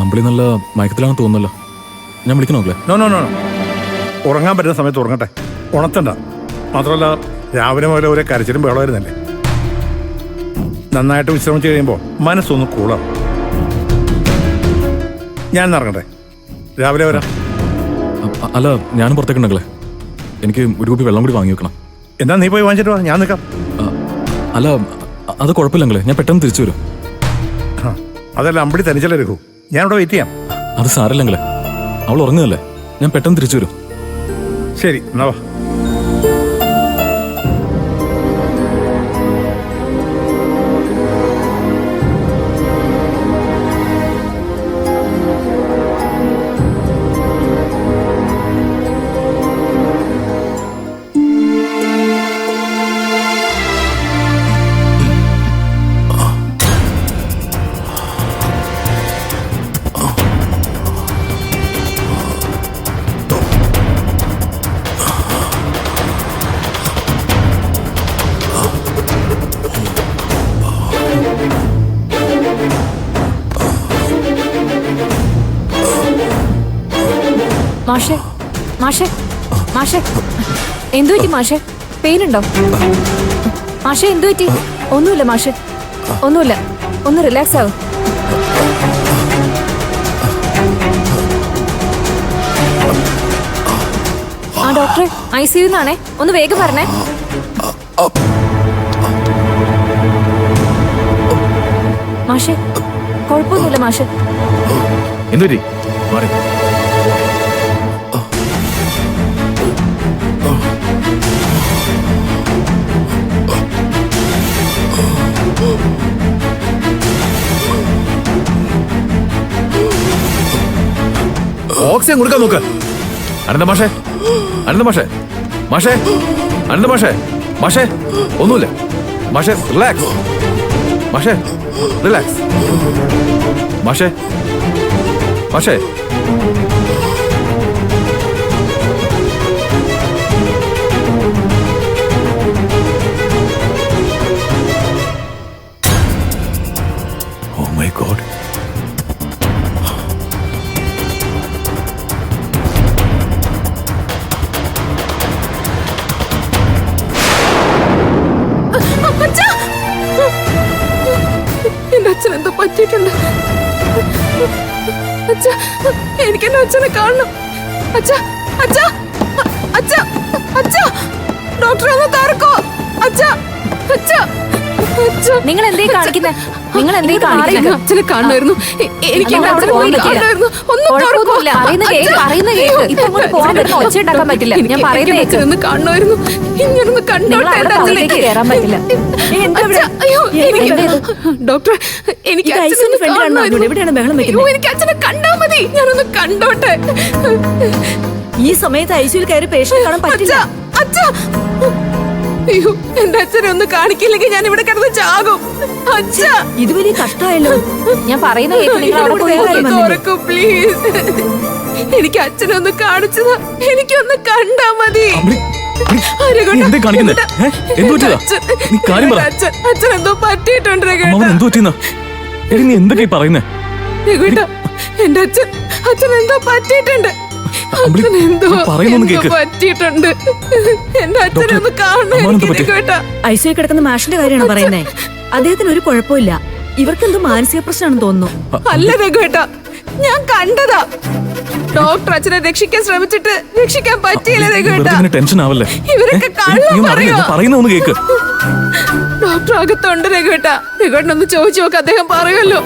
അമ്പിളി നല്ല മയക്കത്തിലാണെന്ന് തോന്നുന്നല്ലോ. ഞാൻ വിളിക്കണോല്ലേ? No no no ഉറങ്ങാൻ പറ്റുന്ന സമയത്ത് ഉറങ്ങട്ടെ, ഉണത്തണ്ട. മാത്രമല്ല രാവിലെ മുതൽ ഒരേ കരച്ചിലും ബഹളമായിരുന്നല്ലേ. നന്നായിട്ട് വിശ്രമിച്ച് കഴിയുമ്പോൾ മനസ്സൊന്ന് കൂളാം. ഞാൻ ഇറങ്ങട്ടെ, രാവിലെ വരാം. അല്ല, ഞാനും പുറത്തേക്കുണ്ടെങ്കിലേ എനിക്ക് ഒരു കുപ്പി വെള്ളം കൂടി വാങ്ങി വെക്കണം. എന്നാ നീ പോയി വാങ്ങിച്ചിട്ട് വാ, ഞാൻ നിൽക്കാം. അല്ല, അത് കുഴപ്പമില്ലെങ്കിലേ ഞാൻ പെട്ടെന്ന് തിരിച്ചു വരും. അതല്ല, അമ്പിളി തനിച്ചല്ലേ എടുക്കൂ, ഞാൻ ഇവിടെ വെയിറ്റ് ചെയ്യാം. അത് സാരമില്ലെങ്കിലേ, അവൾ ഉറങ്ങുകയല്ലേ, ഞാൻ പെട്ടെന്ന് തിരിച്ചു വരും. ശരി, എന്നാ വാ. മാഷേ, മാഷേ, മാഷേ, എന്തു പറ്റി മാഷേ? പെയിൻ ഉണ്ടോ മാഷേ? എന്തു പറ്റി? ഒന്നുമില്ല മാഷേ, ഒന്നുമില്ല. ഒന്ന് റിലാക്സ് ആവും. ആ ഡോക്ടറെ, ICU ന്നാണേ, ഒന്ന് വേഗം പറഞ്ഞേ. മാഷേ, കുഴപ്പമൊന്നുമില്ല മാഷേ. എന്തു പറ്റി? ഓക്സിജൻ കൊടുക്കാൻ നോക്ക്. അനന്ത മാഷേ, അനന്ത മാഷേ, മാഷേ, അനന്ത മാഷേ, മാഷേ, ഒന്നുമില്ല മാഷേ, റിലാക്സ് മാഷേ, റിലാക്സ് മാഷേ, മാഷേ. Oh my God. എന്റെ അച്ഛൻ എന്തോ പറ്റിയിട്ടുണ്ട്. അച്ഛാ, എനിക്ക് എന്റെ അച്ഛനെ കാണണം. അച്ഛാ, അച്ഛാ, അച്ഛാ, അച്ഛാ, ഡോക്ടറെ ഒന്ന് തുറക്കോ. അച്ഛാ, അച്ഛാ, നിങ്ങൾ എന്തേ കാണിക്കുന്നേ? നിങ്ങൾ എന്തേ കാണിക്കുന്നേ? അച്ഛനെ കാണണമായിരുന്നു. എനിക്ക് എന്റെ അച്ഛനെ കാണണമായിരുന്നു. ഒന്നും കുഴപ്പമില്ല. പറയുന്ന കേക്ക്. ഇപ്പൊ അങ്ങോട്ട് പോകാൻ പറ്റുന്ന ഒച്ച ഉണ്ടാക്കാൻ പറ്റില്ല. ഞാൻ പറയുന്ന കേക്ക്. ഒന്ന് കാണണമായിരുന്നു. ഇങ്ങനൊന്ന് കണ്ടോട്ടെ. കയറാൻ പറ്റില്ല. ഡോക്ടർ, എനിക്ക് എവിടെയാണ് ബഹളം വെക്കുന്നത്? എനിക്ക് അച്ഛനെ കണ്ടാ മതി. ഞാനൊന്ന് കണ്ടോട്ടെ. ഈ സമയത്ത് ICU കയറി പേഷ്യന്റ് കാണാൻ പറ്റില്ല. അച്ഛാ, അയ്യോ, എന്റെ അച്ഛനെ ഒന്ന് കാണിക്കില്ലെങ്കിൽ ഞാൻ ഇവിടെ കിടന്ന് ചാകും. അച്ഛാ, ഇത് വലിയ കഷ്ടമായല്ലോ. ഞാൻ പറയുന്ന പ്ലീസ്. എനിക്ക് അച്ഛനെ ഒന്ന് കാണിച്ചതാ. എനിക്കൊന്ന് കണ്ടാ മതി. അച്ഛൻ എന്തോ പറ്റിയിട്ടുണ്ട്. എന്റെ അച്ഛൻ എന്തോ പറ്റിയിട്ടുണ്ട്. പറ്റിയിട്ടുണ്ട്. എന്റെ അച്ഛനെ ഒന്ന് കാണണം. ICU കിടക്കുന്ന മാഷിന്റെ കാര്യമാണ് പറയുന്നേ. അദ്ദേഹത്തിന് ഒരു കുഴപ്പമില്ല. ഇവർക്ക് എന്തോ മാനസിക പ്രശ്നമാണെന്ന് തോന്നുന്നു. അല്ല രഘുവേട്ട, ഞാൻ കണ്ടതാ. ഡോക്ടർ അച്ഛനെ രക്ഷിക്കാൻ ശ്രമിച്ചിട്ട് രക്ഷിക്കാൻ പറ്റിയില്ല രഘുവേട്ട. ഇവരൊക്കെ ഡോക്ടർ അകത്തുണ്ട് രഘുവേട്ട. രഘുവേട്ടനൊന്ന് ചോദിച്ചു നോക്ക്, അദ്ദേഹം പറയുമല്ലോ.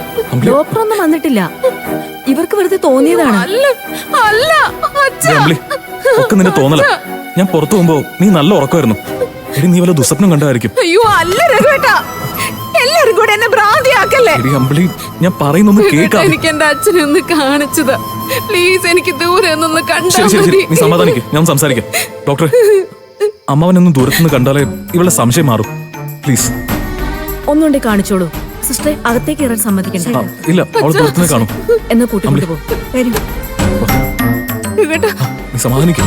ഡോക്ടർ ഒന്നും വന്നിട്ടില്ല. ഇവർക്ക് വെറുതെ തോന്നിയതാണ്. അല്ല, അല്ല ഒക്കെ നിന്റെ തോന്നല. ഞാൻ പുറത്തു പോകുമ്പോ നീ നല്ല ഉറക്കമായിരുന്നു. നീ വല്ല ദുസ്വപ്നം കണ്ടായിരിക്കും. അയ്യോ അല്ല രഘുവേട്ട, എല്ലാരും കൂടെ എന്നെ ഭ്രാന്തിയാക്കല്ലേ. ഞാൻ പറയുന്നൊന്ന് കേൾക്കാം. എനിക്ക് എന്റെ അച്ഛനെ ഒന്ന് കാണിച്ചതാ. പ്ലീസ്, എനിക്ക് ദൂരെ ഒന്നൊന്ന് കണ്ടാ മതി. നീ സമാധാനിക്ക്, ഞാൻ സംസാരിക്കാം. ഡോക്ടറെ, അമ്മാവനൊന്നും ദൂരത്തുനിന്ന് കണ്ടാലേ ഇവളുടെ സംശയം മാറും. പ്ലീസ് ഒന്നുകൊണ്ട് കാണിച്ചോളൂ. സിസ്റ്ററെ, അകത്തേക്ക് കയറാൻ സമ്മതിക്കണ്ട. ഇല്ല, അവൾ ദൂരത്തുനിന്ന് കാണും. എന്നാ കൂട്ടിക്കൊണ്ടു പോ. വരൂ. നീ സമാധാനിക്കും.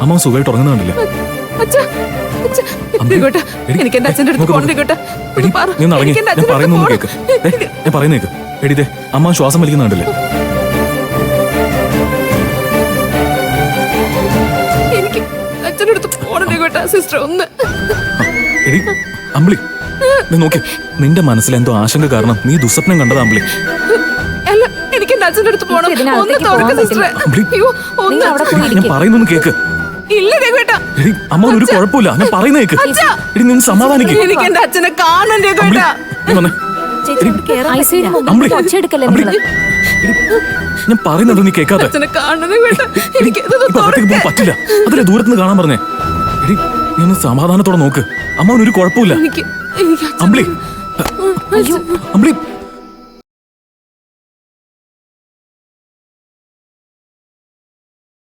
അമ്മ സുഖമായിട്ട് ഉറങ്ങുന്നുണ്ടല്ലേ? അച്ഛാ, അച്ഛാ, രഘുവേട്ടാ, എനിക്ക് എന്റെ അച്ഛന്റെ അടുത്ത് പോകണ്ട രഘുവേട്ടാ. എടി, പറ, നീ ഒന്ന് അടങ്ങി. എനിക്ക് എന്റെ ഞാൻ അച്ഛന്റെ അടുത്ത് പറയുന്നൊന്ന് പോകണം. കേക്ക്. ഞാൻ പറയുന്ന കേക്ക്. എടി ദേ, അമ്മ ശ്വാസം വലിക്കുന്നുണ്ടല്ലേ? എനിക്ക് അച്ഛന്റെ അടുത്ത് പോകണം രഘുവേട്ടാ. സിസ്റ്റർ ഒന്ന്. എടി അമ്പിളി, നീ നോക്കി. നിന്റെ മനസ്സിൽ എന്തോ ആശങ്ക കാരണം നീ ദുസ്വപ്നം കണ്ടതാ അമ്പിളി. അല്ല, എനിക്ക് എന്റെ അച്ഛന്റെ അടുത്ത് പോകണം. ഇതിനകത്തേക്ക് ഒന്ന് തുറക്ക് പോകാൻ സിസ്റ്ററെ. അമ്പിളി. അയ്യോ, ഒന്ന്. അവിടെ പോയി ഞാൻ ഇരിക്ക്. പറയുന്നൊന്ന് കേക്ക്. ഇല്ല രഘുവേട്ടാ. എടി അമ്മ ഒരു കുഴപ്പമില്ല, ഞാൻ പറയുന്ന കേക്ക്. അച്ഛാ. എടി നിന്ന് സമാധാനിക്ക്. എനിക്ക് എന്റെ അച്ഛനെ കാണണം അമ്പിളി, രഘുവേട്ടാ. നീ വന്നേ. ചേച്ചി ഇവിടെ കേറാൻ ഐസിയുടെ പറ്റില്ല. അമ്പിളി, മുമ്പിൽ ഒച്ചയെടുക്കല്ലേ അമ്പിളി. നിങ്ങള്? എടി, ഞാൻ പറയുന്നത് നീ കേൾക്കാതെ. അച്ഛനെ കാണണം രഘുവേട്ടാ. എനിക്ക് ഇതൊന്ന് ഇപ്പൊ അകത്തേക്ക് പോകാൻ തുറക്ക്. പറ്റില്ല. അതിലെ ദൂരത്തുനിന്ന് കാണാൻ പറഞ്ഞേ. എടി നീ ഒന്ന് സമാധാനത്തോടെ നോക്ക്. അമ്മ ഒരു കുഴപ്പമില്ല. എനിക്ക് അമ്പിളി, അയ്യോ അമ്പിളി